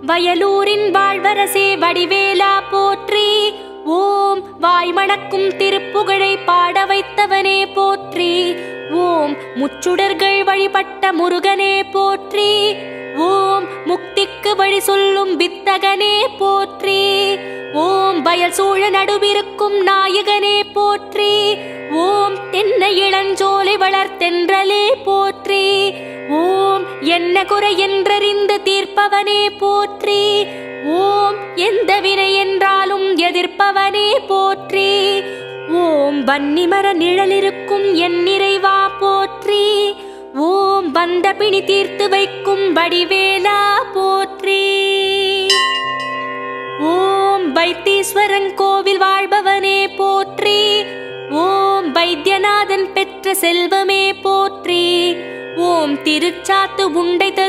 வயலூரின் வாழ்வரசே வடிவேலா போற்றி. ஓம் வாய்மணக்கும் திருப்புகழை பாட வைத்தவனே போற்றி. ஓம் முச்சுடர்கள் வழிபட்ட முருகனே போற்றி. ஓம் முக்திக்கு வழி சொல்லும் வித்தகனே போற்றி. ஓம் வயல் சூழ நடுவிருக்கும் நாயகனே போற்றி. ஓம் தென்னை இளஞ்சோலை வளர்த்தென்றலே போற்றி. ஓம் என்ன குறை என்றறிந்து தீர்ப்பவனே போற்றி. ஓம் எந்த வினை என்றாலும் எதிர்ப்பவனே போற்றி. ஓம் வன்னிமர நிழலிருக்கும் என் நிறைவா போற்றி. ஓம் வந்த பிணி தீர்த்து வைக்கும் வடிவேலா போற்றி. ஓம் வைத்தீஸ்வரன் கோவில் வாழ்பவனே போற்றி. ஓம் வைத்தியநாதன் பெற்ற செல்வமே போற்றி. ஓம் திருச்சாத்து உண்டை